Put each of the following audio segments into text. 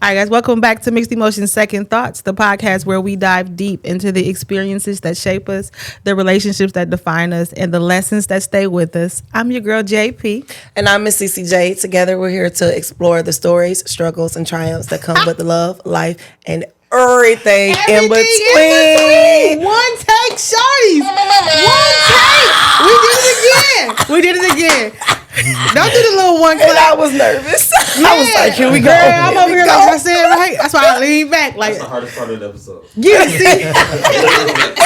All right, guys, welcome back to Mixed Emotions Second Thoughts, the podcast where we dive deep into the experiences that shape us, the relationships that define us, and the lessons that stay with us. I'm your girl, JP. And I'm Miss CCJ. Together, we're here to explore the stories, struggles, and triumphs that come with the love, life, and everything in between. One take, shorties. One take. We did it again. Don't do the little one clap. And I was nervous. I was like, here we go. Girl, I'm over here like I said, right? That's why I lean back. Like, that's the hardest part of the episode. You see,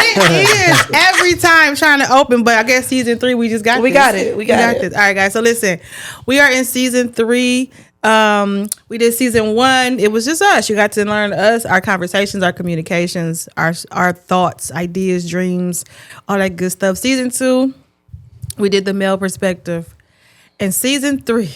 it is every time trying to open, but I guess season 3, we just got this. We got it. We got it. All right, guys. So listen, we are in season 3. We did season 1. It was just us. You got to learn us, our conversations, our communications, our thoughts, ideas, dreams, all that good stuff. Season 2, we did the male perspective. And season 3,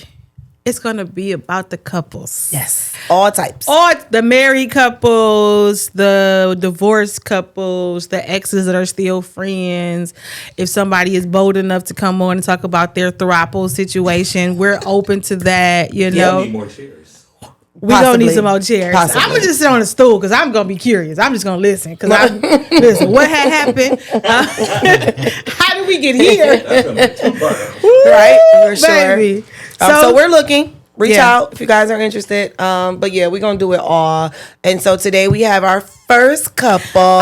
it's going to be about the couples. Yes. All types. All the married couples, the divorced couples, the exes that are still friends. If somebody is bold enough to come on and talk about their throuple situation, we're open to that, you know. We need more chairs. We don't need some more chairs. I'm going to just sit on the stool because I'm going to be curious. I'm just going to listen. Listen, what had happened? How did we get here? That's going to be 2 parts. Right? For sure. Baby. So we're looking. Reach out if you guys are interested. But yeah, we're going to do it all. And so today we have our first couple.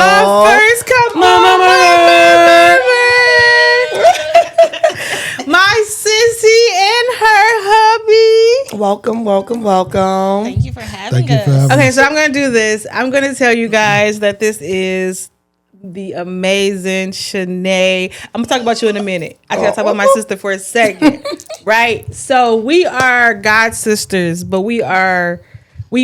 My sissy and her hubby. Welcome. Thank you for having us. Okay, so I'm going to do this. I'm going to tell you guys that this is the amazing Chenet. I'm going to talk about you in a minute. I got to talk about my sister for a second. Right? So we are God sisters, but we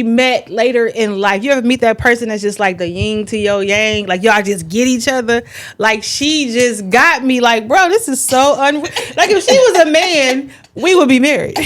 met later in life. You ever meet that person that's just like the yin to your yang? Like y'all just get each other. Like she just got me. Like, bro, this is so like if she was a man, we would be married.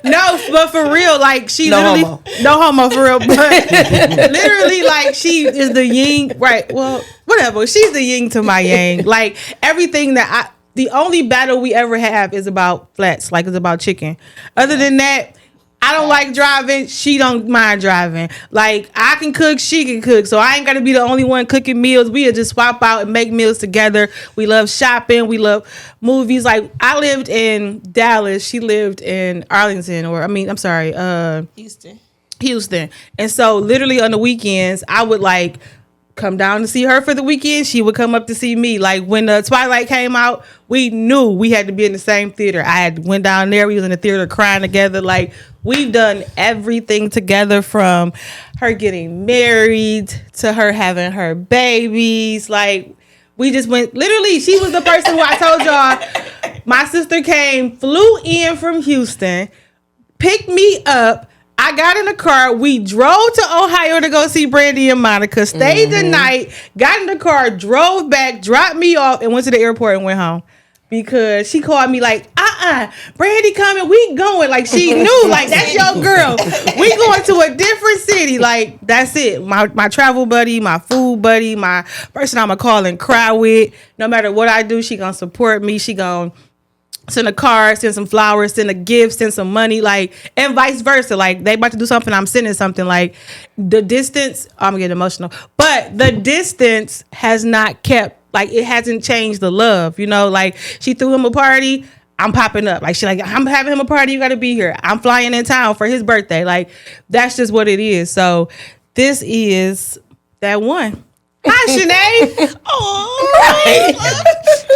No, but for real, like she no literally homo. No homo for real, but literally like she is the yin. Right? Well, whatever. She's the yin to my yang. Like everything that the only battle we ever have is about flats. Like it's about chicken. Other than that, I don't like driving. She don't mind driving. Like, I can cook. She can cook. So I ain't got to be the only one cooking meals. We'll just swap out and make meals together. We love shopping. We love movies. Like, I lived in Dallas. She lived in Arlington. Houston. And so, literally on the weekends, I would, like, come down to see her for the weekend. She would come up to see me. Like when the Twilight came out, we knew we had to be in the same theater. I had went down there. We was in the theater crying together. Like we've done everything together, from her getting married to her having her babies. Like we just went, literally, she was the person who I told y'all, my sister flew in from Houston, picked me up. I got in the car. We drove to Ohio to go see Brandy and Monica. Stayed the night. Got in the car. Drove back. Dropped me off and went to the airport and went home. Because she called me like, Brandy coming. We going. Like she knew. Like that's your girl. We going to a different city. Like that's it. My travel buddy, my food buddy, my person I'ma call and cry with. No matter what I do, she gonna support me. She gonna send a card, send some flowers, send a gift, send some money, like, and vice versa. Like, they about to do something, I'm sending something. Like, the distance, I'm gonna get emotional, but the distance has not kept, like, it hasn't changed the love, you know? Like, she threw him a party, I'm popping up. Like, she like, I'm having him a party, you gotta be here. I'm flying in town for his birthday. Like, that's just what it is. So, this is that one. Hi, Chenet. Oh,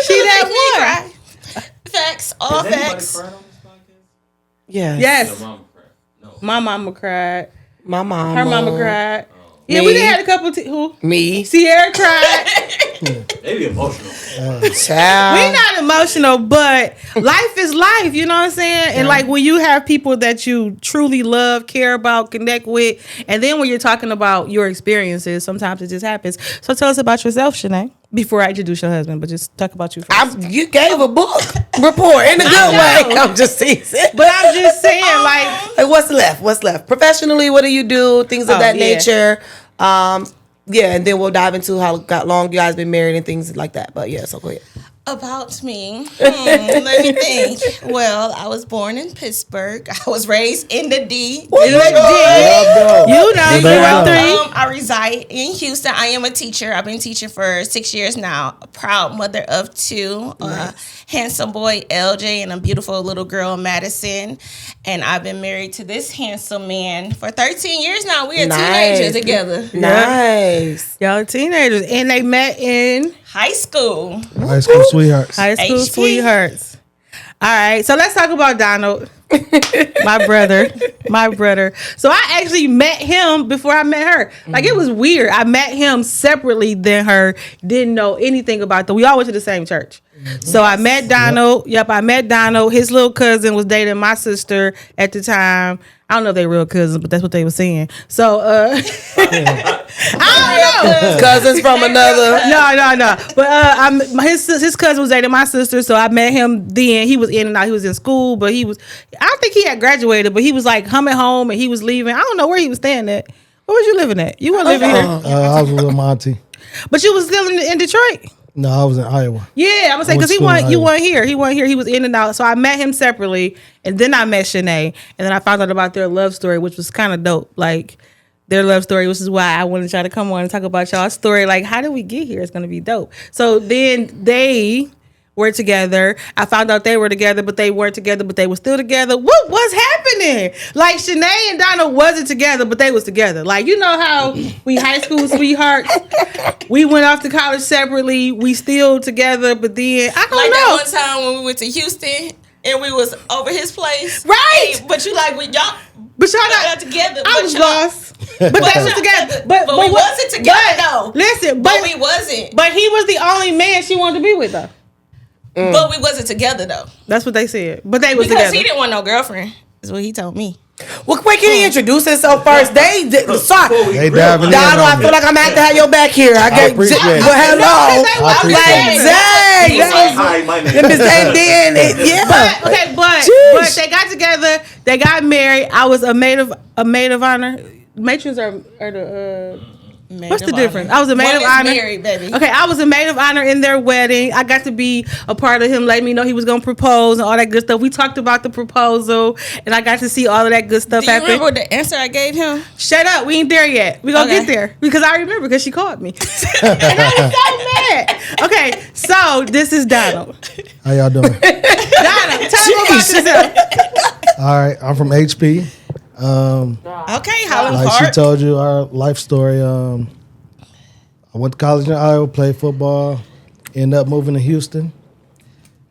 She that one. Facts, all facts. Yes. No, mom cried. No. My mama cried. My mom. Her mama cried. Yeah, Me. we done had a couple. Who? Me. Sierra cried. They be emotional. Child. We not emotional, but life is life. You know what I'm saying? And like when you have people that you truly love, care about, connect with, and then when you're talking about your experiences, sometimes it just happens. So tell us about yourself, Chenet. Before I introduce your husband, but just talk about you first. You gave a book report in a good way. I'm just teasing. But I'm just saying, like what's left? What's left? Professionally, what do you do? Things of that nature. And then we'll dive into how long you guys been married and things like that. But yeah, so go ahead. About me, let me think. Well, I was born in Pittsburgh. I was raised in the D. You know, you were 3. I reside in Houston. I am a teacher. I've been teaching for 6 years now. A proud mother of 2. Handsome boy, LJ, and a beautiful little girl, Madison. And I've been married to this handsome man for 13 years now. We are teenagers together. Nice. Y'all teenagers. And they met in high school. High school sweethearts. High school HP. sweethearts. All right. So let's talk about Donald. My brother. So I actually met him before I met her. Like, it was weird. I met him separately than her. Didn't know anything about them. We all went to the same church. So I met Donald. Yep, I met Donald. His little cousin was dating my sister at the time. I don't know if they real cousins, but that's what they were saying. So I don't know. Cousins from another. No. But his cousin was dating my sister, so I met him then. He was in and out. He was in school, but I don't think he had graduated, but he was like coming home and he was leaving. I don't know where he was staying at. Where was you living at? You weren't living here. I was with my auntie. But you was still in Detroit. No, I was in Iowa. Yeah, I'm gonna say because you weren't here. He wasn't here. He was in and out. So I met him separately, and then I met Chenet, and then I found out about their love story, which was kind of dope. Like, their love story, which is why I wanted y'all to come on and talk about y'all's story. Like, how did we get here? It's gonna be dope. So then they were together. I found out they were together, but they weren't together, but they were still together. What was happening? Like, Chenet and Donald wasn't together, but they was together. Like, you know how we high school sweethearts, we went off to college separately, we still together, but then, I don't know. That one time when we went to Houston and we was over his place. Right. Hey, but you like, y'all not together. I was lost. But they was together. But we wasn't together, though. Listen, but we wasn't. But he was the only man she wanted to be with, though. But we wasn't together, though. That's what they said. But they was because together. He didn't want no girlfriend, is what he told me. Well, wait, can he introduce himself first? Sorry, They diving in Donald, I on feel like I'm gonna have to have your back here. I get, but hello, Hi, my name. and then yeah. But they got together. They got married. I was a maid of honor. Matrons are the. What's the difference? I was a maid of honor. Married, baby. Okay, I was a maid of honor in their wedding. I got to be a part of him letting me know he was going to propose and all that good stuff. We talked about the proposal, and I got to see all of that good stuff happen. Do you remember the answer I gave him? Shut up. We ain't there yet. We going to get there. Because I remember because she called me. And I was so mad. Okay, so this is Donald. How y'all doing? Donald, tell me about yourself. All right, I'm from HP. Okay, Holland Like Park. she told you our life story. I went to college in Iowa, played football, ended up moving to Houston,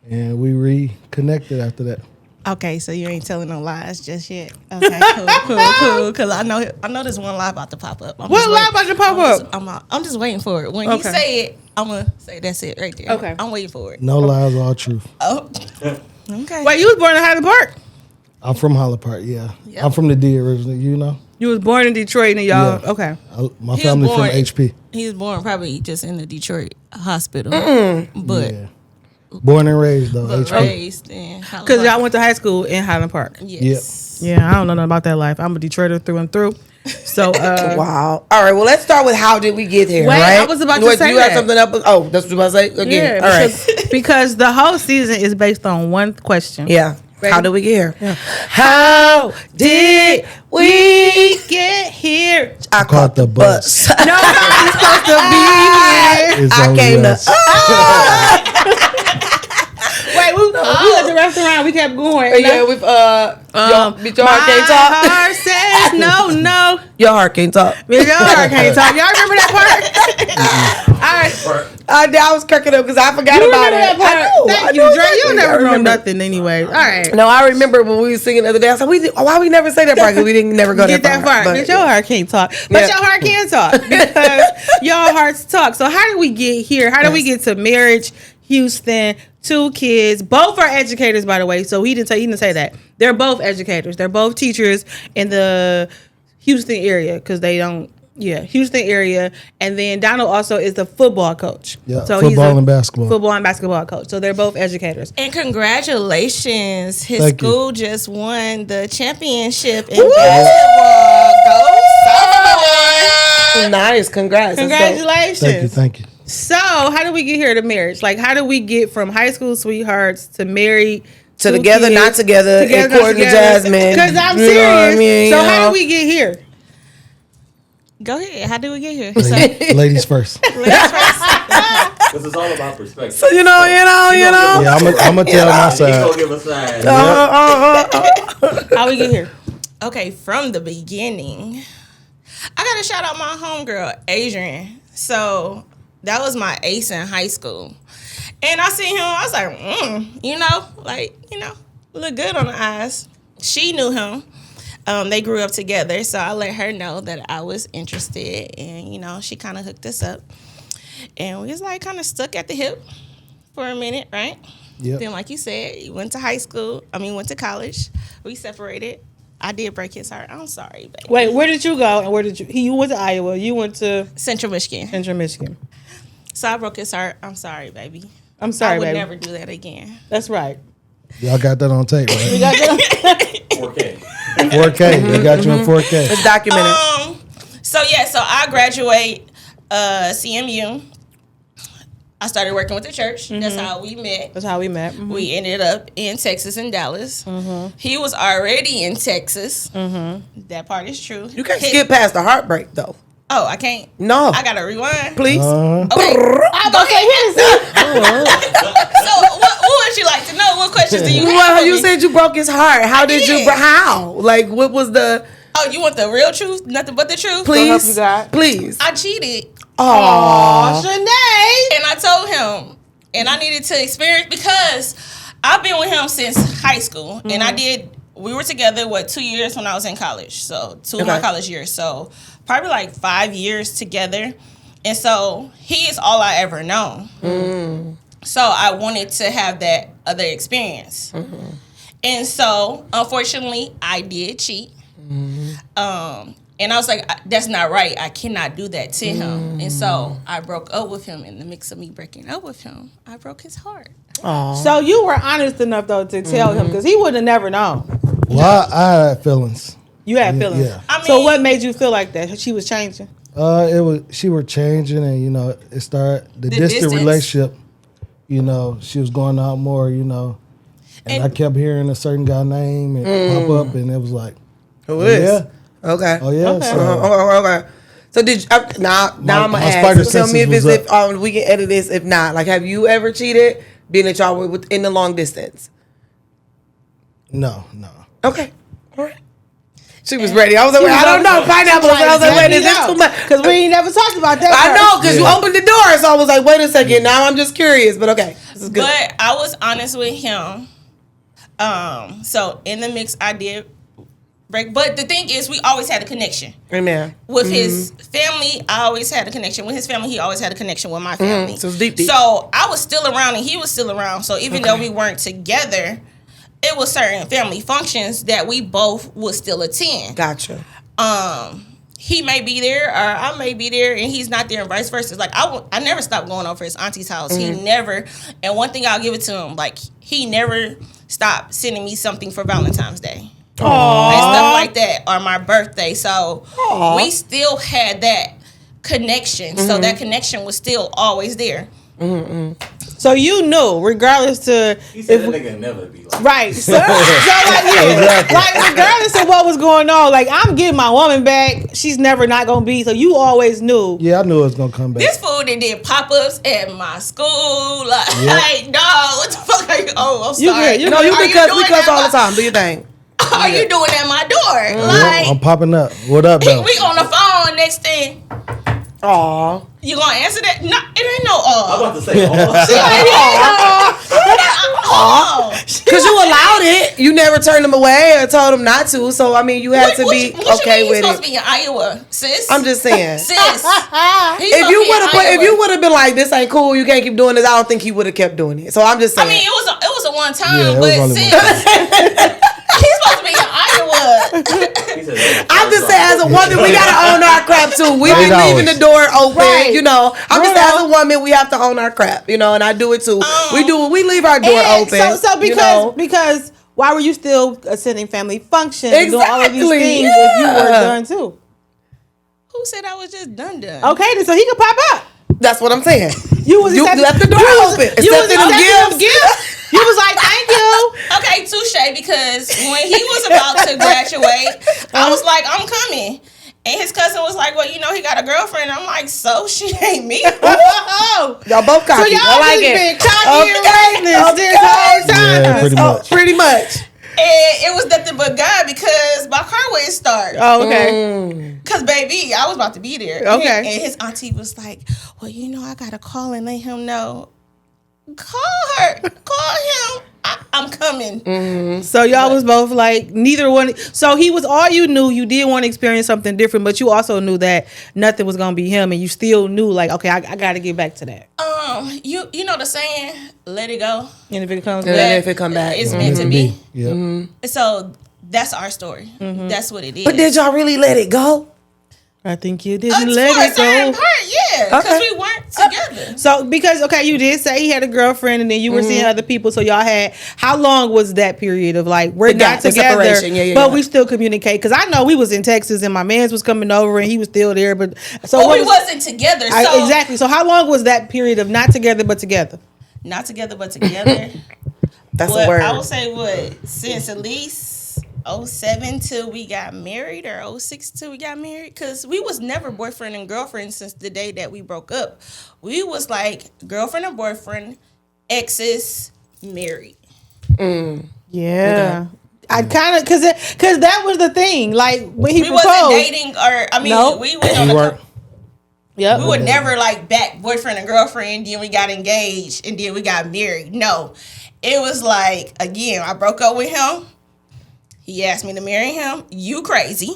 and we reconnected after that. Okay, so you ain't telling no lies just yet. Okay, cool. Because I know there's one lie about to pop up. What lie about to pop up? I'm just waiting for it. When he say it, I'm gonna say that's it right there. Okay, I'm waiting for it. No lies, all truth. Oh, okay. Wait, you was born in Highland Park? I'm from Holland Park, yeah. Yep. I'm from the D originally, you know? You was born in Detroit and y'all, Yeah. okay. My family from HP. He was born probably just in the Detroit hospital. But Yeah. Born and raised, though, HP. raised in Highland Because y'all Park. went to high school in Highland Park. Yes. Yeah, I don't know nothing about that life. I'm a Detroiter through and through. So, Wow. All right. Well, let's start with how did we get here? Wait, right? I was about to say you that. had something up. Oh, that's what you about to say again. yeah, All right. because the whole season is based on one question. Yeah. Ready? How did we get here? Yeah. How did we? Get here. I caught the bus. Nobody's supposed to be here. It's I only came to. us. Wait, we at the restaurant. We kept going. Yeah, we've your heart can't My talk. heart says no. Your heart can't talk. Your heart can't talk. Y'all remember that part? All right. I was cracking up because I forgot You about remember it. that part? I know. Thank I you, know Dre. You exactly. never I know remember. nothing anyway. All right. No, I remember when we were singing the other day. I said, why we never say that part? Because we didn't never go Get that far. But, But your heart can't talk. But your heart can talk because your hearts talk. So how did we get here? How did we get to marriage, Houston, 2 kids? Both are educators, by the way. So he didn't say that. They're both educators. They're both teachers in the Houston area because they don't. Yeah, Houston area. And then Donald also is the football coach. Yeah, so football and basketball. Football and basketball coach. So they're both educators. And congratulations. His Thank you. school just won the championship in basketball. Go Sophomore. Nice. Congrats. Congratulations. Thank you. So how do we get here to marriage? Like, how do we get from high school sweethearts to married to together, kids, not together, according to Jasmine? Because I'm You know serious. what I mean? So You how know? do we get here? Go ahead. How do we get here? Ladies first. Because it's all about perspective. So you know. Yeah, I'm gonna tell my He side. gonna give a side. How we get here? Okay, from the beginning, I gotta shout out my homegirl, Adrian. So that was my ace in high school. And I seen him, I was like, look good on the eyes. She knew him. They grew up together, so I let her know that I was interested, and she kind of hooked us up, and we was like kind of stuck at the hip for a minute, right? Yep. Then, like you said, you went to college. We separated. I did break his heart. I'm sorry, baby. Wait, where did you go? And where did you went to Iowa. You went to Central Michigan. Central Michigan. So I broke his heart. I'm sorry, baby. I'm sorry, I would baby. never do that again. That's right. Y'all got that on tape, right? We got that. 4K. 4K. They got you in 4K. It's documented. So I graduate CMU. I started working with the church. That's how we met. That's how we met. Mhm. We ended up in Texas and Dallas. He was already in Texas. That part is true. You can't skip past the heartbreak though. Oh, I can't. No, I gotta rewind. please. Okay. I'm gonna say So what would you like to know? What questions do you have? Well, for you me? said you broke his heart. How did you? did. How? Like, what was the? Oh, you want the real truth? Nothing but the truth? help you Please, God. please. I cheated. Oh, Shanae. And I told him, and I needed to experience, because I've been with him since high school, and we were together, 2 years when I was in college, so 2 of my Okay. college years, so probably like 5 years together, and so he is all I ever known. So I wanted to have that other experience, and so unfortunately I did cheat. And I was like, that's not right. I cannot do that to him. And so I broke up with him. In the mix of me breaking up with him, I broke his heart. So you were honest enough though to tell him, because he would have never known. Well, I had feelings. You had feelings. Yeah. I mean, So what made you feel like that? She was changing. She were changing, and it started the distant distance. relationship. She was going out more, and I kept hearing a certain guy name and pop up, and it was like, who is? yeah, Okay. oh yeah. Okay. So, Okay. So did you, now I'm gonna my ask. spider So tell me if senses it's was if we can edit this. If not, like, have you ever cheated? Being that y'all were within the long distance. no. Okay. All right. She was ready. I was like, I don't know, pineapple. I was like, wait, is this too much? Because we ain't never talked about that. I know, because you Yeah. opened the door, so I was like, wait a second. Now I'm just curious, but okay, this is good. but I was honest with him. So in the mix, I did break. But the thing is, we always had a connection. Amen. With his family, I always had a connection. With his family, he always had a connection with my family. So it's deep. So I was still around and he was still around. So even though we weren't together, it was certain family functions that we both would still attend. Gotcha. He may be there or I may be there and he's not there and vice versa. It's like I never stopped going over his auntie's house. He never, and one thing I'll give it to him, like he never stopped sending me something for Valentine's Day. And stuff like that, or my birthday. So we still had that connection. So that connection was still always there. So you knew, regardless to He said that nigga never be like. right. So like, yeah, like regardless of what was going on, like I'm getting my woman back. She's never not gonna be. So you always knew. Yeah, I knew it was gonna come back. This fool that did pop-ups at my school, like, dog, what the fuck are you? Oh, I'm You sorry. good, you No, you Are because doing we cuss that all the my- time. Do your thing. Are you doing at my door? Yeah, Like, I'm popping up. What up, though? we on the phone. Next thing, Aw. you gonna answer that? No, it ain't no. I'm about to say, Because you allowed it. You never turned them away or told them not to. So, I mean, you had to be okay with He's supposed it. to be in Iowa, sis. I'm just saying. sis. If you would have been like, this ain't cool, you can't keep doing this, I don't think he would have kept doing it. So I'm just saying. I mean, it was a one time, Yeah, it was but only sis, one he's supposed to be in Iowa. I'm just saying, as a woman, we gotta own our crap too. We be leaving the door open, Right. I'm just saying, as a woman, we have to own our crap, and I do it too. We leave our door And open. So because why were you still attending family functions and doing all of these Exactly, things if you were yeah. done too? Who said I was just done? Okay, then so he could pop up. That's what I'm saying. You was accepting- left the door open. You was Accepting them accepting them gifts. gifts. You was like, thank you. Okay, touche, because when he was about to graduate, I was like, I'm coming. And his cousin was like, well, you know, he got a girlfriend. I'm like, so she ain't me. Oh. Y'all both So cocky. y'all I like just it. been cocky and reckless this whole time. Yeah, pretty much. Pretty much. And it was nothing but God because my car wouldn't start. Oh, okay. Because, baby, I was about to be there. Okay. And his auntie was like, well, you know, I got to call and let him know. Call her. Call him. I'm coming. So y'all was both like neither one. So he was all you knew. You did want to experience something different, but you also knew that nothing was gonna be him, and you still knew like, okay, I got to get back to that. You know the saying, let it go. And if it comes And back, then if it come back. It's meant to be. Yeah. So that's our story. That's what it is. But did y'all really let it go? I think you didn't For let a it certain go. part, yeah. Because Okay. we weren't together. So because you did say he had a girlfriend, and then you were seeing other people. So y'all had how long was that period of like we're The not gap, the together, separation. Yeah, but yeah. we still communicate? Because I know we was in Texas and my man's was coming over and he was still there. But so But what we wasn't together. So exactly. So how long was that period of not together but together? not together, but together. That's What, a word. I would say since at least 07 till we got married, or 06 till we got married, because we was never boyfriend and girlfriend since the day that we broke up. We was like girlfriend and boyfriend, exes, married. Yeah. I kind of because that was the thing. Like when he We proposed, wasn't dating, or I mean, Nope. we went on You a weren't. Yep. we would never like back boyfriend and girlfriend, then we got engaged, and then we got married. No. It was like, again, I broke up with him. He asked me to marry him. You crazy.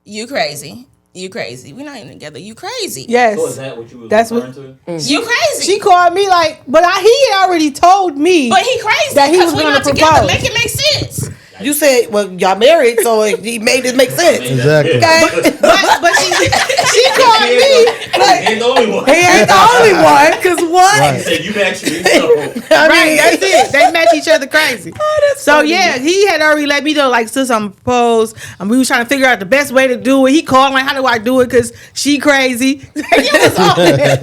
You crazy. You crazy. We're not even together. You crazy. Yes. So is that what you was That's referring what- to? You crazy. She called me like, but he had already told me. But he crazy That he because was we're gonna not together. propose. Make it make sense. You said, well, y'all married, so he made it make sense. Exactly. Okay? but she called me. He ain't the only one. He ain't the only one, because what? Right. Said you actually so. I Right, mean, that's it. They match each other crazy. So funny. yeah, he had already let me know like, sis, I'm proposed. And we was trying to figure out the best way to do it. He called like, how do I do it? Because she crazy. It was all that.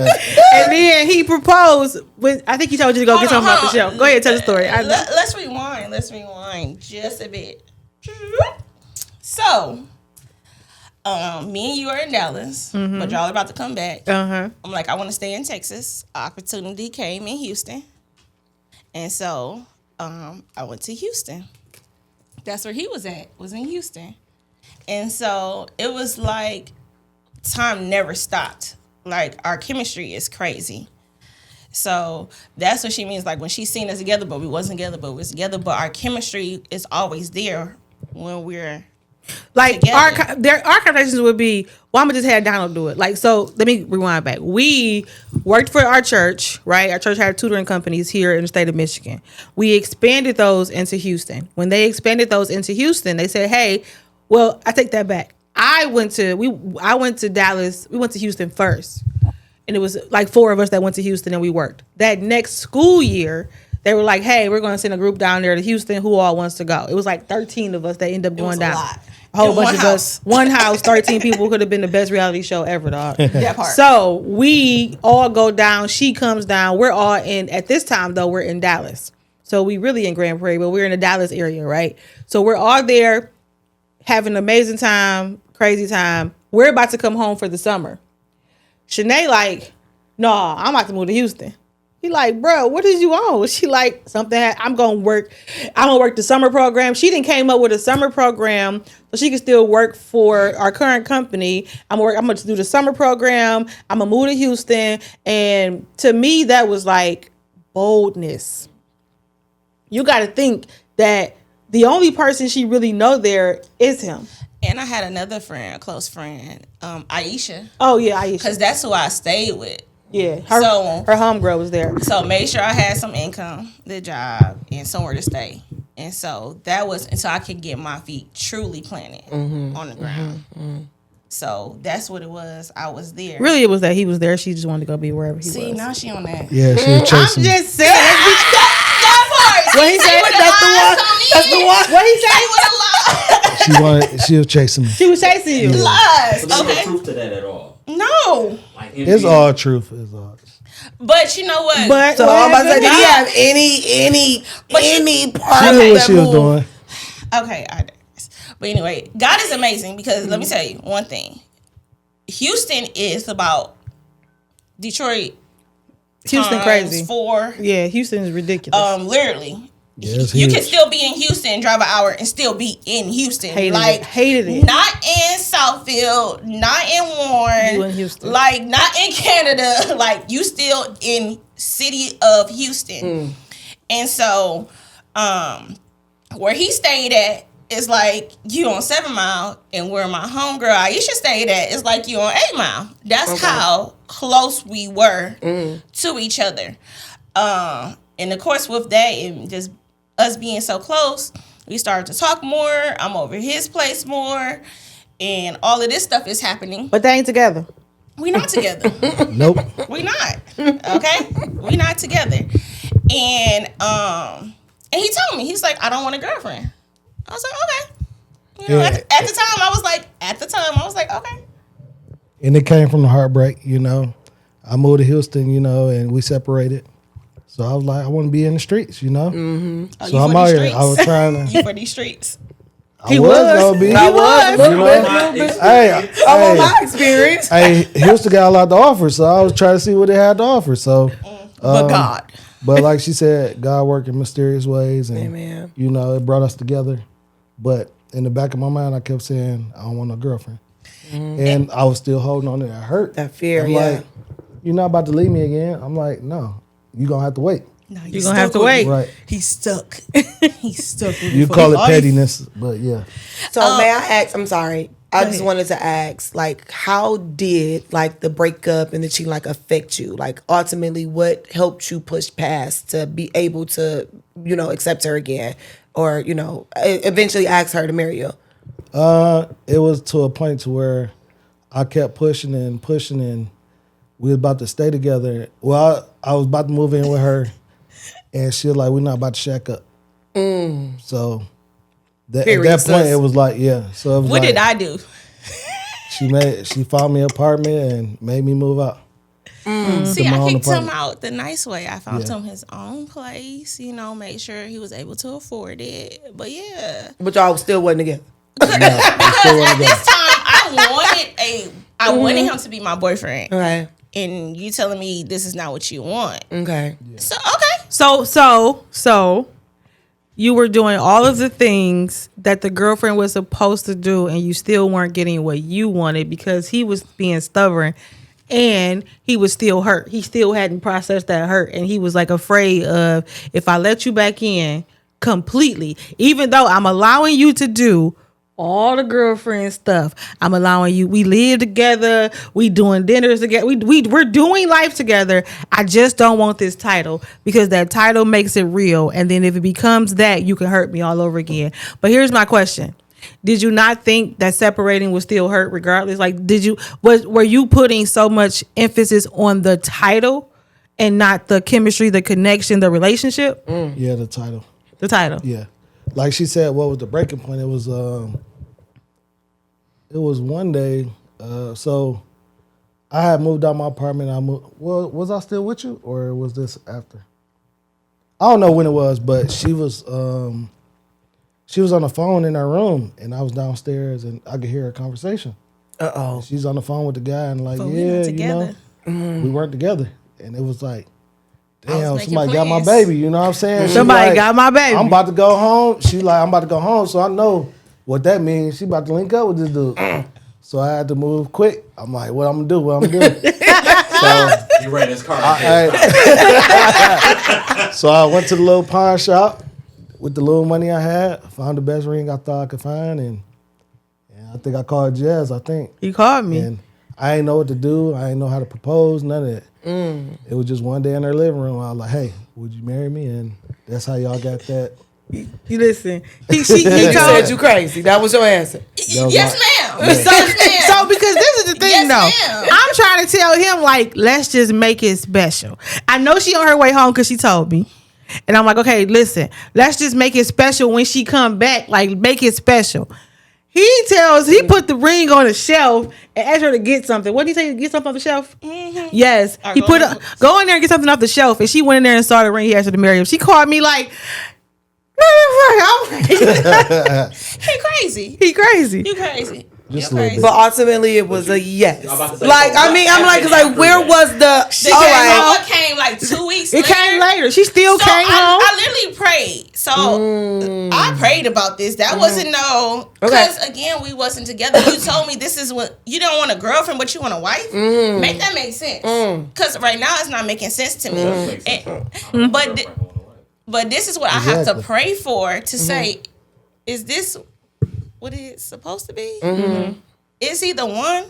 And then he proposed. I think he told you to go get something off the shelf. Go ahead, tell the story. Let's rewind. Let's rewind just a bit. So, me and you are in Dallas, but y'all are about to come back. Uh-huh. I'm like, I want to stay in Texas. Opportunity came in Houston. And so I went to Houston. That's where he was at, was in Houston. And so it was like time never stopped. Like our chemistry is crazy. So that's what she means. Like when she's seen us together, but we wasn't together, but we was together. But our chemistry is always there when we're Like together. our conversations would be, well, I'm gonna just have Donald do it. Like, so let me rewind back. We worked for our church, right? Our church had tutoring companies here in the state of Michigan. We expanded those into Houston. When they expanded those into Houston, they said, hey, well, I take that back. I went to Dallas. We went to Houston first. And it was like 4 of us that went to Houston and we worked. That next school year, they were like, hey, we're going to send a group down there to Houston. Who all wants to go? It was like 13 of us that ended up going was a down. lot. A whole In bunch one of house. us. One house, 13 people. Could have been the best reality show ever, dog. that part. So we all go down. She comes down. We're all in, at this time, though, we're in Dallas. So we really in Grand Prairie, but we're in the Dallas area, right? So we're all there having an amazing time, crazy time. We're about to come home for the summer. Chenet like, no, I'm about to move to Houston. He like, bro, what is you on? She like, I'm gonna work the summer program. She didn't came up with a summer program so she can still work for our current company. I'm gonna do the summer program. I'm gonna move to Houston. And to me, that was like boldness. You gotta think that the only person she really know there is him. And I had another friend, a close friend, Aisha, Oh yeah, Aisha. because that's who I stayed with. Yeah, So- her homegirl was there. So made sure I had some income, the job, and somewhere to stay. And so that was until I could get my feet truly planted on the ground. So that's what it was. I was there. Really, it was that he was there. She just wanted to go be wherever he See, was. now she on that. Yeah, she was I'm chasing me. just saying. That part. What he said? That's the one. That's the one. What he said? Say what a lie. She was chasing me. She was chasing you. Lies. So there's no Okay. proof to that at all. No. Like It's NBA. all truth. It's all. But you know what? But So I'm about to say, did he God- have any part She of knew what that she was move? doing. Okay, I digress. But anyway, God is amazing because let me tell you one thing. Houston is about Detroit. Houston times crazy. 4. Yeah, Houston is ridiculous. Literally. Yeah, it's You can huge. still be in Houston, drive an hour, and still be in Houston. Hated it. Not in Southfield, not in Warren, You in Houston. like not in Canada. Like you still in city of Houston. And so, where he stayed at is like you on 7 Mile, and where my homegirl Aisha stayed at is like you on 8 Mile. That's how close we were to each other. And of course, with that and just us being so close, we started to talk more. I'm over his place more, and all of this stuff is happening. But they ain't together. We not together. Nope. We not. Okay? We not together. And he told me, he's like, I don't want a girlfriend. I was like, okay. You know, Yeah. at the time, I was like, okay. And it came from the heartbreak, you know. I moved to Houston, you know, and we separated. So I was like, I want to be in the streets, you know. Oh, So you I'm for out these here. streets? I was trying to. You for these streets. He was. gonna be. I was. You know? Hey, I'm on hey, my experience. hey, Houston got a lot to offer, so I was trying to see what they had to offer. So, But God. but like she said, God worked in mysterious ways, and Amen. you know, it brought us together. But in the back of my mind, I kept saying, I don't want no girlfriend, and I was still holding on to that hurt. That fear, I'm yeah. like, you're not about to leave me again. I'm like, no, you gonna have to wait. No, You're going to have to wait. Right? He's stuck. He's stuck. With You for call it life. pettiness, but yeah. So may I ask? I'm sorry. I just ahead. wanted to ask, like, how did like the breakup and the cheating like affect you? Like, ultimately, what helped you push past to be able to, you know, accept her again, or you know, eventually ask her to marry you? It was to a point to where I kept pushing and pushing, and we were about to stay together. Well, I was about to move in with her, and she was like, "We're not about to shack up." So at Period, that point, sis. it was like, yeah. So it was What like, did I do? She found me an apartment and made me move out. See, my I own kicked him apartment. out the nice way. I found Yeah. him his own place, you know, made sure he was able to afford it. But yeah. But y'all still wasn't together. No, we still Because wanna at go. this time I wanted him to be my boyfriend. Okay. And you telling me this is not what you want. Okay. So okay. So you were doing all of the things that the girlfriend was supposed to do, and you still weren't getting what you wanted because he was being stubborn, and he was still hurt. He still hadn't processed that hurt, and he was like afraid of, if I let you back in completely, even though I'm allowing you to do all the girlfriend stuff, I'm allowing you. We live together. We doing dinners together. We're doing life together. I just don't want this title because that title makes it real. And then if it becomes that, you can hurt me all over again. But here's my question: did you not think that separating would still hurt regardless? Like, were you putting so much emphasis on the title and not the chemistry, the connection, the relationship? Yeah, the title. The title. Yeah, like she said, what was the breaking point? It was one day. So I had moved out my apartment. Well, was I still with you, or was this after? I don't know when it was, but she was on the phone in her room, and I was downstairs, and I could hear her conversation. Oh. She's on the phone with the guy, and like, But we not yeah, together. you know, we weren't together, and it was like, damn, making somebody got my plans. baby. You know what I'm saying? She Somebody like, got my baby. I'm about to go home. She like, I'm about to go home, so I know what that means. She about to link up with this dude. So I had to move quick. I'm like, what I'm gonna do? What I'm gonna do? So He ran his car. so I went to the little pawn shop with the little money I had, found the best ring I thought I could find, and I think I called Jazz, I think. You called me. And I didn't know what to do. I didn't know how to propose, none of that. It was just one day in her living room. I was like, hey, would you marry me? And that's how y'all got that. You listen. He You told said you crazy. That was your answer. That was Yes, my- ma'am. Yes, ma'am. So because this is the thing Yes, though, ma'am. I'm trying to tell him like, let's just make it special. I know she on her way home because she told me, and I'm like, okay, listen, let's just make it special when she come back. Like, make it special. He put the ring on the shelf and asked her to get something. What did he say? Get something off the shelf? Mm-hmm. Yes. He put go in there and get something off the shelf. And she went in there and saw the ring. He asked her to marry him. She called me like, He crazy. he crazy. You crazy. Just You a little crazy. bit. But ultimately, it was a yes. I'm about to say, Like, so I mean, I'm like, cause like, where was the? She all came right. home, came like 2 weeks It later. came later. She still So came home. I literally prayed. So I prayed about this. That wasn't no, because again, we wasn't together. You told me this is what you don't want a girlfriend, but you want a wife. Make that make sense? Because right now it's not making sense to me. And- but this is what I have to Exactly. pray for to say, is this what it's supposed to be? Is he the one?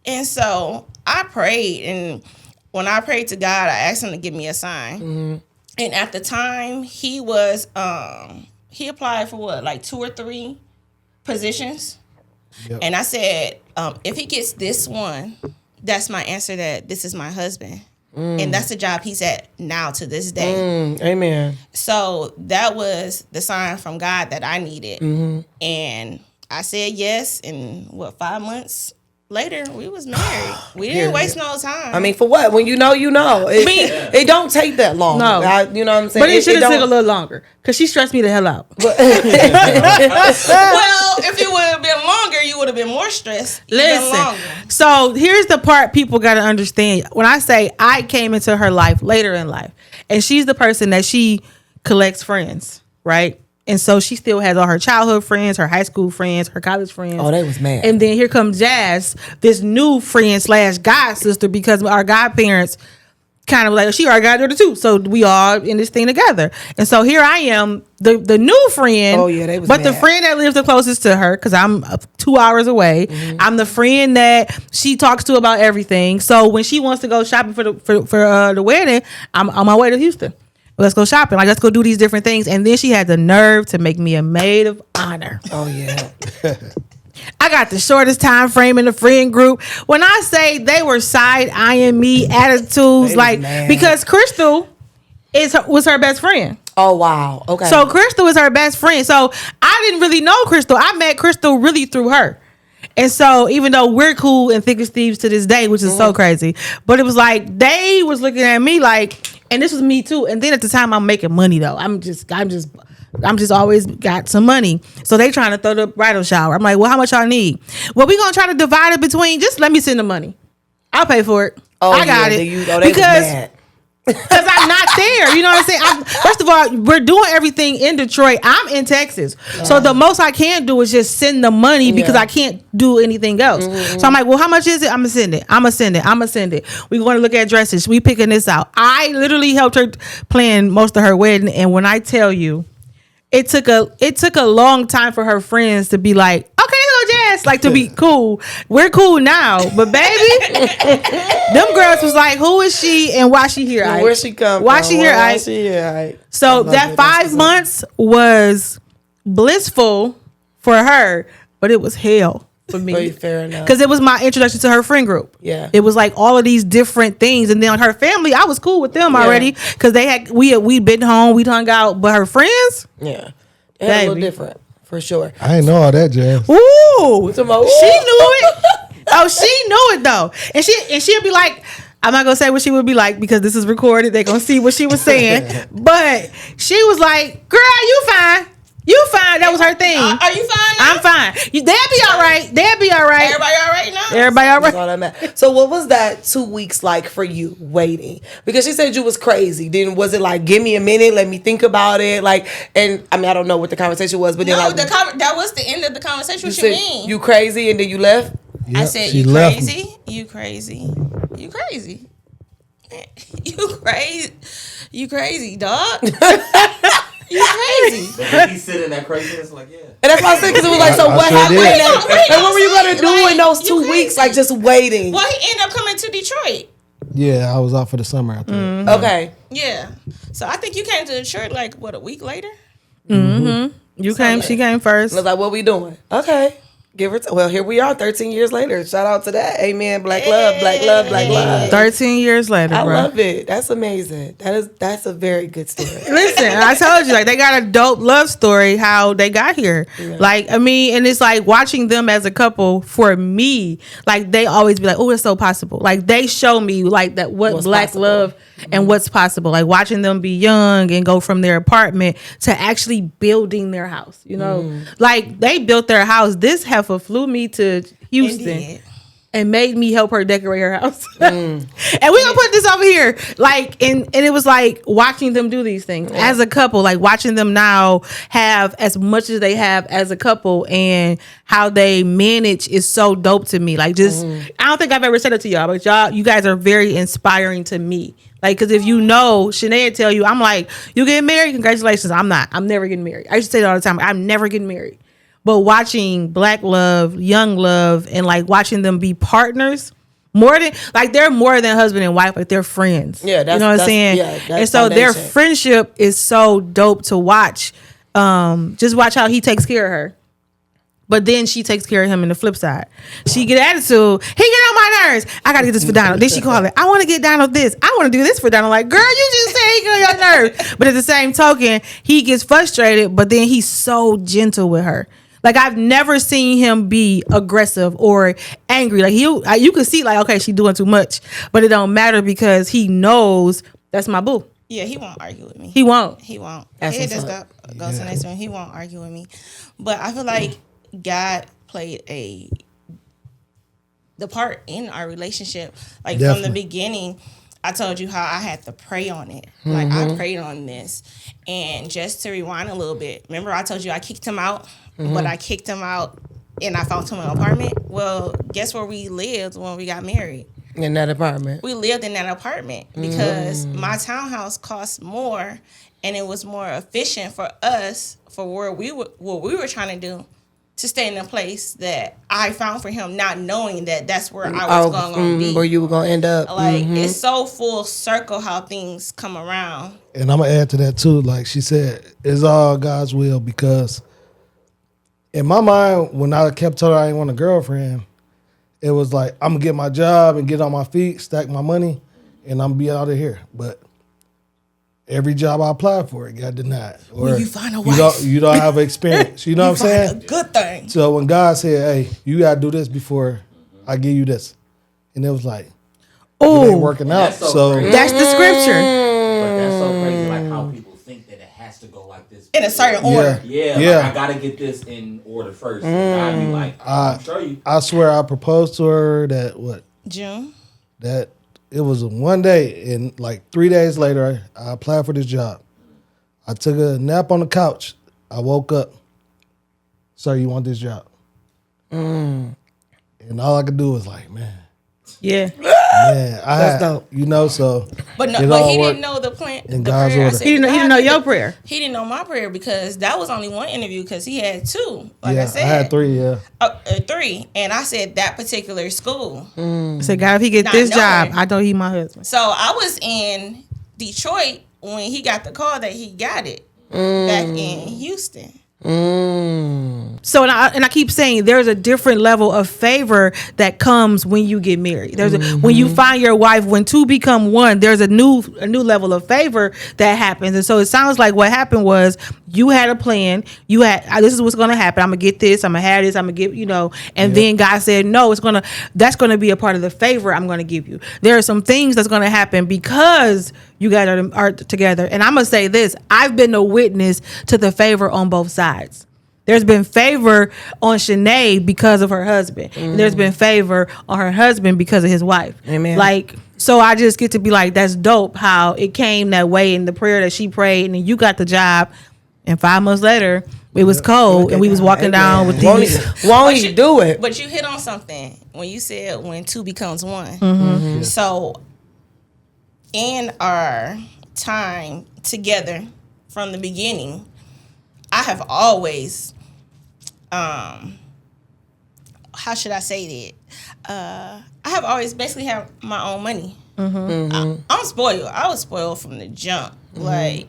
And so I prayed, and when I prayed to God, I asked him to give me a sign. And at the time, he was he applied for what, like 2 or 3 positions. Yep. And I said, if he gets this one, that's my answer that this is my husband. And that's the job he's at now to this day. Amen. So that was the sign from God that I needed. And I said yes. And 5 months later, we was married. We didn't waste no time. I mean, for what? When you know, you know. It don't take that long. No. You know what I'm saying? But it should have don't- took a little longer because she stressed me the hell out. well, if it would have been longer, you would have been more stressed. Even longer. So here's the part people got to understand. When I say I came into her life later in life, and she's the person that she collects friends, right? And so she still has all her childhood friends, her high school friends, her college friends. Oh, they was mad. And then here comes Jazz, this new friend / god sister, because our godparents kind of like, she our goddaughter too. So we all in this thing together. And so here I am, the new friend. Oh, yeah, they was But the mad. friend that lives the closest to her, because I'm 2 hours away. I'm the friend that she talks to about everything. So when she wants to go shopping for the wedding, I'm on my way to Houston. Let's go shopping. Like, let's go do these different things. And then she had the nerve to make me a maid of honor. Oh yeah. I got the shortest time frame in the friend group. When I say they were side eyeing me, attitudes, They like, was mad. because Crystal was her best friend. Oh wow. Okay. So Crystal is her best friend. So I didn't really know Crystal. I met Crystal really through her. And so even though we're cool and thick as thieves to this day, which is so crazy, but it was like they was looking at me like, and this was me too. And then at the time I'm making money though. I'm just always got some money. So they trying to throw the bridal shower. I'm like, well, how much y'all need? Well, we gonna try to divide it between. Just let me send the money. I'll pay for it. I got it. They was mad. Because I'm not there. You know what I'm saying? First of all, we're doing everything in Detroit. I'm in Texas. So the most I can do is just send the money because I can't do anything else. So I'm like, well, how much is it? I'm going to send it. We're going to look at dresses. We picking this out. I literally helped her plan most of her wedding. And when I tell you, it took a long time for her friends to be like, okay, let's go Jazz, like to be cool. We're cool now, but baby, them girls was like, who is she and why she here? Ike? Where she come Why from? she here? Why Ike? she here? Ike? So that 5 months was blissful for her, but it was hell for me. Very fair enough. Because it was my introduction to her friend group. Yeah. It was like all of these different things. And then her family, I was cool with them already. Because we been home, we'd hung out. But her friends, Yeah. They had a little Baby. different, for sure. I ain't know all that, Jazz. ooh, Talking about, she ooh. knew it. Oh, she knew it though. And she'd be like, I'm not gonna say what she would be like because this is recorded. They're gonna see what she was saying. But she was like, girl, you fine. You fine. That was her thing. Are you fine now? I'm fine. They'll be all right. They'll be all right. Everybody all right now? Everybody all That's right. all that matters. So what was that 2 weeks like for you waiting? Because she said you was crazy. Then was it like, give me a minute, let me think about it? Like, and I mean, I don't know what the conversation was, but then No, like, that was the end of the conversation. you What you said mean? you crazy and then you left? I Yep, said, she you left me. crazy? You crazy. You crazy. You crazy. You crazy, dog. You crazy. But did he sit in that craziness like, yeah. And that's why I said, because it was like, so I what sure happened? did. And what were you going to do Like, in those you 2 weeks? crazy. Like just waiting. Well, he ended up coming to Detroit. Yeah, I was out for the summer after that. Okay. Yeah. So I think you came to Detroit like, what, a week later? You came. She came first. I was like, what we doing? Okay. Give her. Well, here we are, 13 years later. Shout out to that. Amen. Black love, black love, black love. 13 years later, I bro. love it. That's amazing. That's a very good story. Listen, I told you, like, they got a dope love story how they got here. Yeah. Like, I mean, and it's like watching them as a couple for me, like, they always be like, oh, it's so possible. Like, they show me, like, that what's black possible. love and what's possible. Like, watching them be young and go from their apartment to actually building their house, you know? Like, they built their house. This heifer flew me to Houston. Indeed. And made me help her decorate her house. And we gonna put this over here. Like, and it was like watching them do these things as a couple, like watching them now have as much as they have as a couple, and how they manage is so dope to me. Like, just, I don't think I've ever said it to y'all, but you guys are very inspiring to me. Like, because if you know, Chenet tell you, I'm like, you getting married? Congratulations. I'm not. I'm never getting married. I used to say it all the time. I'm never getting married. But watching black love, young love, and like watching them be partners, more than, like, they're more than husband and wife, like they're friends. Yeah, you know what I'm saying? Yeah, that's and so their foundation. friendship is so dope to watch. Just watch how he takes care of her. But then she takes care of him in the flip side. She get attitude. He get on my nerves. I gotta get this for Donald. Then she call it, I want to get Donald this. I want to do this for Donald. Like, girl, you just said he get on your nerves. But at the same token, he gets frustrated, but then he's so gentle with her. Like, I've never seen him be aggressive or angry. Like, you can see, like, okay, she's doing too much, but it don't matter because he knows that's my boo. Yeah, he won't argue with me. He won't. He won't. That's It what's just up. goes to the next one. He won't argue with me. But I feel like God played the part in our relationship. Like, from the Definitely. beginning, I told you how I had to pray on it. Like, I prayed on this. And just to rewind a little bit, remember I told you I kicked him out? But I kicked him out and I found him an apartment. Well, guess where we lived when we got married? In that apartment. We lived in that apartment because my townhouse cost more, and it was more efficient for us for what we were trying to do, to stay in a place that I found for him, not knowing that that's where I was going to be. Where you were going to end up. Like, it's so full circle how things come around. And I'm gonna add to that too. Like she said, it's all God's will, because in my mind, when I kept telling her I didn't want a girlfriend, it was like, I'm gonna get my job and get on my feet, stack my money, and I'm gonna be out of here. But every job I applied for, it got denied. Or When you find a wife. you don't have experience. You know what I'm Find saying? a good thing. So when God said, "Hey, you gotta do this before I give you this," and it was like, it ain't Oh, working out. That's so So crazy. that's the scripture. But that's so crazy, like how people think that it has to go like this. In a certain order. Yeah, Yeah. like, I gotta get this in order first. I'd be like, I'll show you. I swear I proposed to her June. that it was one day, and like 3 days later, I applied for this job. I took a nap on the couch. I woke up. Sir, you want this job? And all I could do was like, man, Yeah. I had, dope. you know, so But no, it but all he worked didn't know the plan. in The God's prayer. I order. said, He didn't God know did your it. prayer. He didn't know my prayer because that was only one interview because he had two. Like Yeah, I said, I had 3. Yeah, three, and I said that particular school. I said, God, if he get Not this knowing. job, I know he my husband. So I was in Detroit when he got the call that he got it back in Houston. So and I keep saying there's a different level of favor that comes when you get married. There's when you find your wife, when two become one, there's a new level of favor that happens. And so it sounds like what happened was you had a plan. You had this is what's going to happen. I'm gonna get this. I'm gonna have this. I'm gonna get and then God said no. That's gonna be a part of the favor I'm gonna give you. There are some things that's gonna happen because you guys are together. And I'm gonna say this: I've been a witness to the favor on both sides. There's been favor on Chenet because of her husband. And there's been favor on her husband because of his wife. Amen. Like, so I just get to be like, that's dope how it came that way in the prayer that she prayed, and then you got the job. And 5 months later, it was cold, and we was walking down with these. Won't you do it? But you hit on something when you said when two becomes one. Mm-hmm. So in our time together from the beginning, I have always, how should I say that? I have always basically had my own money. I'm spoiled. I was spoiled from the jump. Like,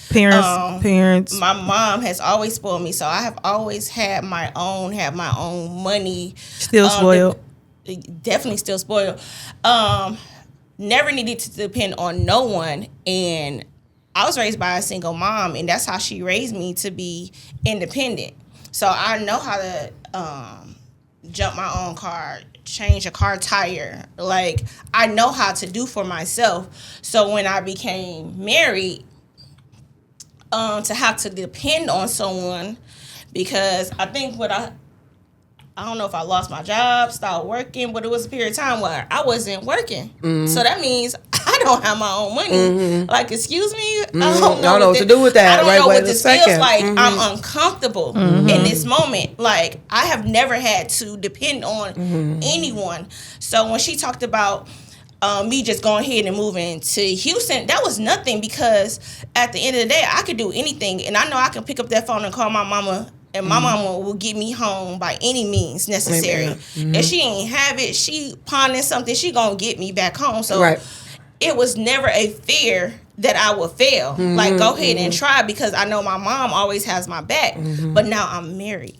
Parents. My mom has always spoiled me, so I have always had my own money. Still spoiled. Definitely still spoiled. Never needed to depend on no one, and I was raised by a single mom, and that's how she raised me to be independent. So I know how to jump my own car, change a car tire. Like, I know how to do for myself. So when I became married, to have to depend on someone, because I think I don't know if I lost my job, stopped working, but it was a period of time where I wasn't working. Mm-hmm. So that means I don't have my own money. Mm-hmm. Like, excuse me? Mm-hmm. I don't know what to do with that. I don't know what this feels like. Mm-hmm. I'm uncomfortable in this moment. Like, I have never had to depend on anyone. So when she talked about me just going ahead and moving to Houston, that was nothing, because at the end of the day, I could do anything. And I know I can pick up that phone and call my mama, and my mama will get me home by any means necessary. Mm-hmm. If she ain't have it, she pawning something, she gonna get me back home. So it was never a fear that I would fail. Mm-hmm. Like, go ahead and try, because I know my mom always has my back. Mm-hmm. But now I'm married.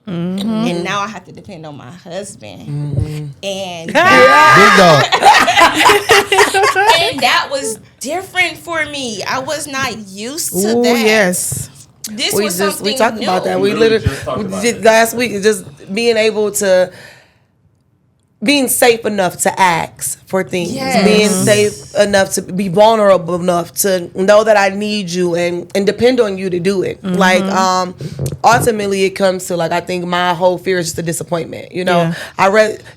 Mm-hmm. And now I have to depend on my husband. Mm-hmm. And big dog. And that was different for me. I was not used to that. Yes. This was something we talked new. about that. We literally did last week, just being able to, being safe enough to ask for things, being safe enough to be vulnerable enough to know that I need you and depend on you to do it. Mm-hmm. Like, ultimately it comes to, like, I think my whole fear is just a disappointment. You know,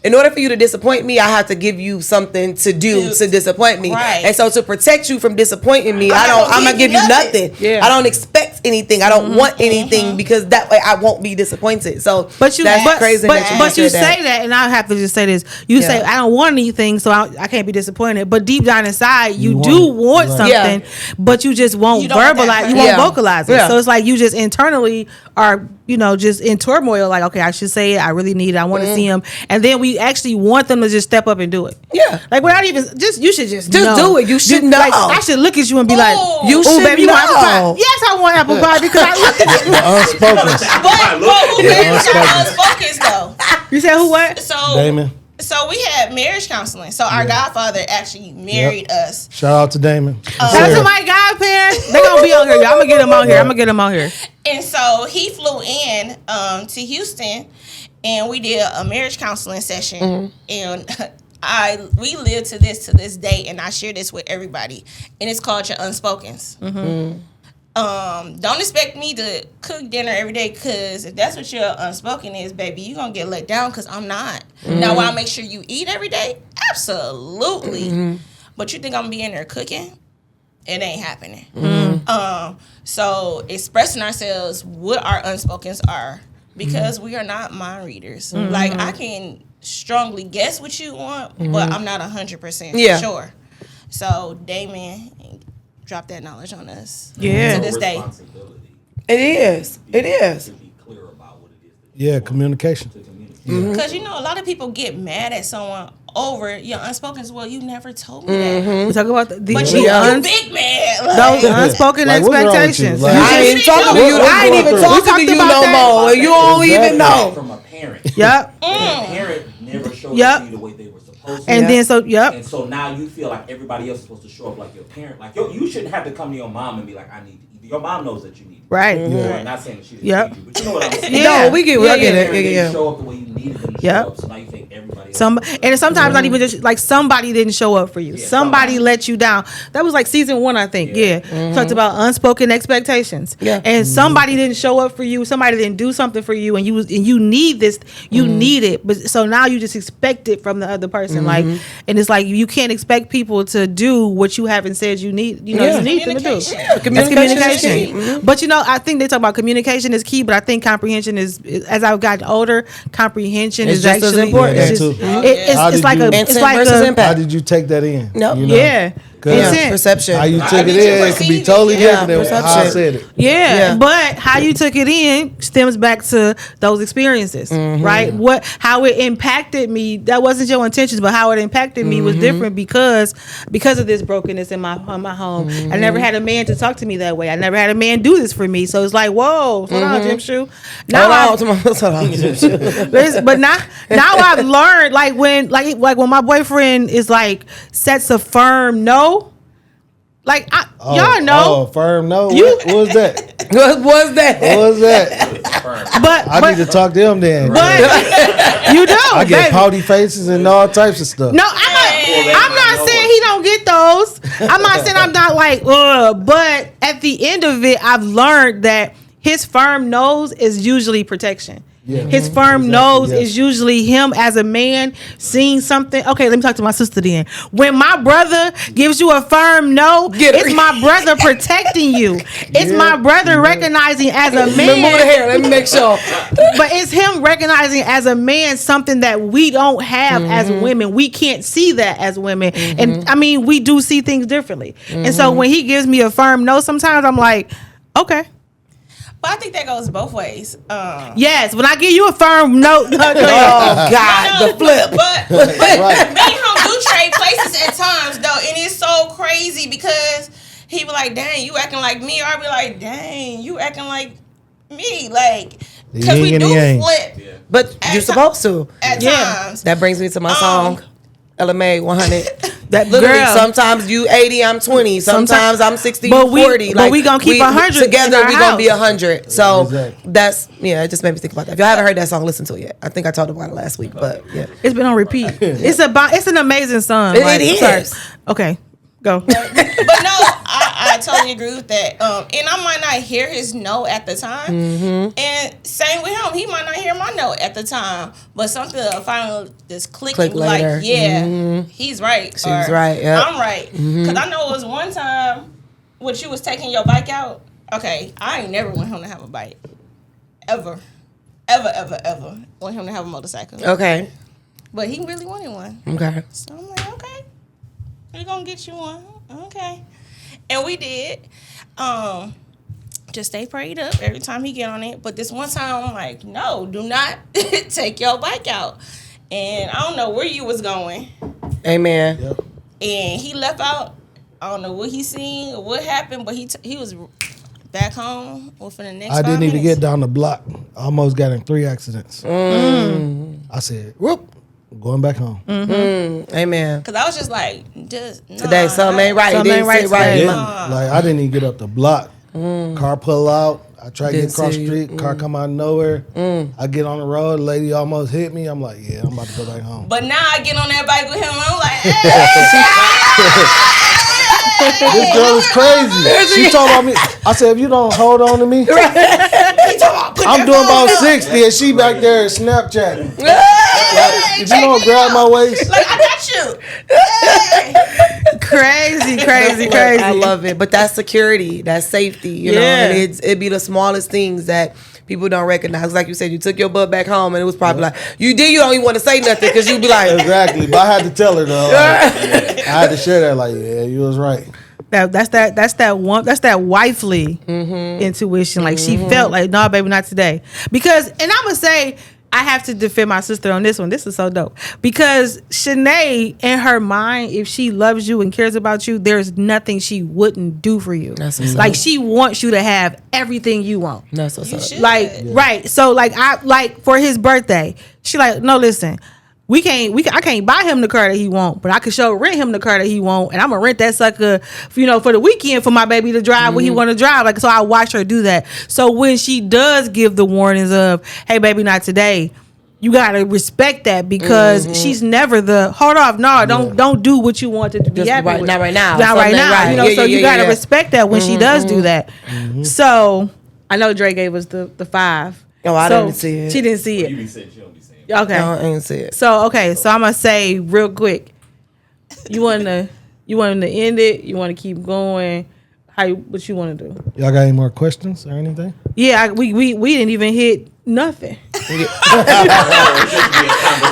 in order for you to disappoint me, I have to give you something to do to disappoint me. Right. And so to protect you from disappointing me, I'm gonna give you nothing. Yeah. I don't expect anything. I don't want anything, because that way I won't be disappointed. So that's crazy. But you say that, and I have to just say this. You say, I don't want anything, so I can't be disappointed. But deep down inside, you do want something, but you just won't verbalize. You won't vocalize it. So it's like you just internally are, just in turmoil. Like, okay, I should say it. I really need it. I want to see him. And then we actually want them to just step up and do it. Yeah. Like, without even, you should just know. Do it. You should know. Like, I should look at you and be like, you should baby, you want apple pie? Yes, I want apple pie, because I looked at you. Unspoken. But who cares about unspoken, though? You said who what? So Damon. So we had marriage counseling. So our godfather actually married us. Shout out to Damon. Shout out to my godparents. They're going to be on here. I'm going to get them on here. And so he flew in to Houston, and we did a marriage counseling session. And we live to this day, and I share this with everybody. And it's called your unspokens. Don't expect me to cook dinner every day, because if that's what your unspoken is, baby, you're going to get let down, because I'm not. Now, will I make sure you eat every day? Absolutely. But you think I'm going to be in there cooking? It ain't happening. So expressing ourselves, what our unspokens are, because we are not mind readers. Like, I can strongly guess what you want, but I'm not 100% sure. So, Damon drop that knowledge on us. To this day. It is. To be clear about what it is. Communication. Because a lot of people get mad at someone over your unspokens. Well, you never told me that. We talk about the but you big man. Those unspoken expectations. Like, I ain't even talking to you. I ain't even talking to you no more. You don't even know. From a parent. Yep. A parent never showed you the way they were supposed to. And then And so now you feel like everybody else is supposed to show up like your parent. Like, you shouldn't have to come to your mom and be like, I need to eat. Your mom knows that you need it. Right. I'm not saying that she didn't feed you, but you know what I'm saying. No, we get it. I get it. You show up the way you needed them to show up, so now you think everybody else. And sometimes not even just like somebody didn't show up for you. Somebody let you down. That was like season 1, I think. Talked about unspoken expectations. And somebody didn't show up for you. Somebody didn't do something for you, and you need this. You need it, but so now you just expect it from the other person. Like, and it's like you can't expect people to do what you haven't said you need. You need them to do. Communication. But I think they talk about communication is key, but I think comprehension is, as I've gotten older, comprehension is actually important. It's like How did you take that in? No. Yeah, Intent. Perception. How you I took need it to in, it could be perceive totally it. different Yeah, than how I perception. said it. Yeah, but how you took it in stems back to those experiences, right? How it impacted me. That wasn't your intentions, but how it impacted me was different because of this brokenness in my home. I never had a man to talk to me that way. I never had a man do this for me. So it's like, whoa, hold on, Jim Shoe. Now Hold on, Jim Shoe. but now I've learned like when my boyfriend is like sets a firm no. Like y'all know, firm no. You- What was that? What was that? What was that? but I need to talk to him then. but you do. I get baby. pouty faces and all types of stuff. No, I'm not saying he don't get those. I'm not saying I'm not like, but at the end of it, I've learned that his firm nose is usually protection. Yeah. His firm Exactly, nose yes. is usually him as a man seeing something. Okay, let me talk to my sister then. When my brother gives you a firm no, Get her. it's my brother protecting you. It's my brother recognizing as a Let me move the man. hair. Let me make sure. But it's him recognizing as a man something that we don't have as women. We can't see that as women. And I mean, we do see things differently. And so when he gives me a firm no, sometimes I'm like, okay. But I think that goes both ways. Yes, when I give you a firm no, Oh God, No, the flip. But Right. me and him do trade places at times though, and it's so crazy because he be like, "Dang, you acting like me," or I be like, "Dang, you acting like me," like because we yin and do the yang. flip But you're supposed to. at Yeah. times. That brings me to my song, LMA 100. That Literally, girl. sometimes you 80, I'm 20. Sometimes I'm 60, But you we- 40. but we gonna keep 100 together. in our We gonna be house. 100. So Exactly. that's it. Just made me think about that. If y'all haven't heard that song, listen to it yet. I think I talked about it last week, but yeah. It's been on repeat. It's an amazing song. It is. Okay, go. But no, I totally agree with that. And I might not hear his no at the time. And same with him, he might not hear my no at the time. But something finally just click Click and be like, later. yeah, he's right. She's right, yep. I'm right. Because I know it was one time when you was taking your bike out. Okay, I ain't never want him to have a bike. Ever. Ever want him to have a motorcycle. Okay. But he really wanted one. Okay. So I'm like, okay, we're gonna get you one. Okay. And we did. Just stay prayed up every time he get on it. But this one time I'm like, no, do not take your bike out. And I don't know where you was going. Amen. Yep. And he left out. I don't know what he seen or what happened, but he was back home within the next I 5 didn't minutes. even get down the block. I almost got in 3 accidents. I said, whoop, I'm going back home. Amen. Because I was just like, Today, something ain't right. Something It ain't didn't sit right right. today. Like, I didn't even get up the block. Car pull out. I try to get Didn't across see the you. street. Car come out of nowhere. I get on the road. Lady almost hit me. I'm like, yeah, I'm about to go back home. But now I get on that bike with him. I'm like, hey. This girl is crazy. She told about me. I said, if you don't hold on to me, I'm doing about 60 and she back there Snapchatting. Like, if you don't grab my waist, Like, I got you. Hey. crazy. I love it. But that's security. That's safety. You know, Yeah. and it'd be the smallest things that people don't recognize. Like you said, you took your butt back home and it was probably like, you don't even want to say nothing because you'd be like, exactly. But I had to tell her though. Like, I had to share that. Like, yeah, you was right. That's that wifely intuition. Like she felt like, nah, baby, not today. Because, and I'm gonna say, I have to defend my sister on this one. This is so dope. Because Chenet, in her mind, if she loves you and cares about you, there's nothing she wouldn't do for you. That's what's Like up. she wants you to have everything you want. that's what's You up. should. Like, right. So like for his birthday, she like, no, listen, I can't buy him the car that he want, but I could rent him the car that he want, and I'm gonna rent that sucker, for the weekend for my baby to drive where he want to drive. Like, so I watch her do that. So when she does give the warnings of, hey, baby, not today, you gotta respect that because she's never the hold off. No, don't do what you wanted to be Just happy right- with. not right now. Not right Something now. right. Yeah, So yeah, you yeah, gotta yeah. respect that when she does do that. So I know Dre gave us the 5. Oh, I So didn't see it. She didn't see You it. be saying she don't be saying. Okay. I ain't see it. So I'm gonna say real quick. You want to end it? You want to keep going? What you want to do? Y'all got any more questions or anything? Yeah, we didn't even hit Nothing.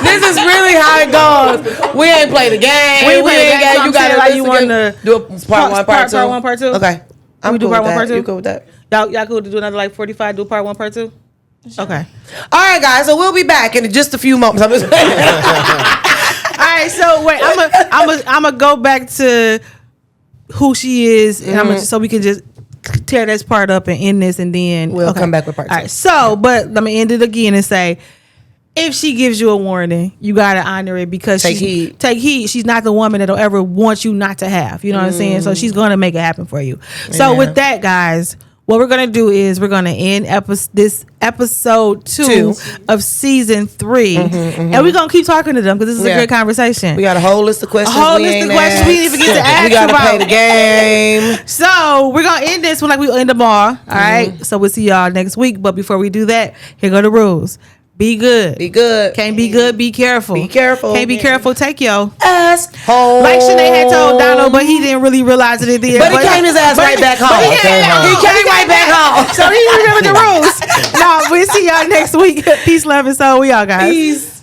This is really how it goes. We ain't play the game. We ain't play the game, so You I'm got saying, like, you wanna do a part one, part two. Part one, part two? Okay. We do cool part with one, part that. two? You cool with that? Y'all cool to do another like 45? Do part one, part two? Okay. All right, guys. So we'll be back in just a few moments. I'm just All right. So wait, I'm gonna go back to who she is, and so we can just tear this part up and end this, and then We'll come back with part two. All right. So, but let me end it again and say, if she gives you a warning, you gotta honor it because Take heed. Take heed. She's not the woman that'll ever want you not to have. You know what I'm saying? So she's gonna make it happen for you. So with that, guys, what we're gonna do is we're gonna end this episode 2 of season 3, and we're gonna keep talking to them because this is a good conversation. We got a whole list of questions. A whole list of questions we didn't even get to ask We gotta about. play the game. So we're gonna end this one like we end them all. All right. So we'll see y'all next week. But before we do that, here go the rules. Be good. Be good. Can't be good. Be careful. Be careful. Can't be careful. Take your ass home. like Chenet had told Donald, but he didn't really realize it at the end. But he came his ass right back home. He came right back home. So he remembered the rules. No, we'll see y'all next week. Peace, love, and soul. We all guys. Peace.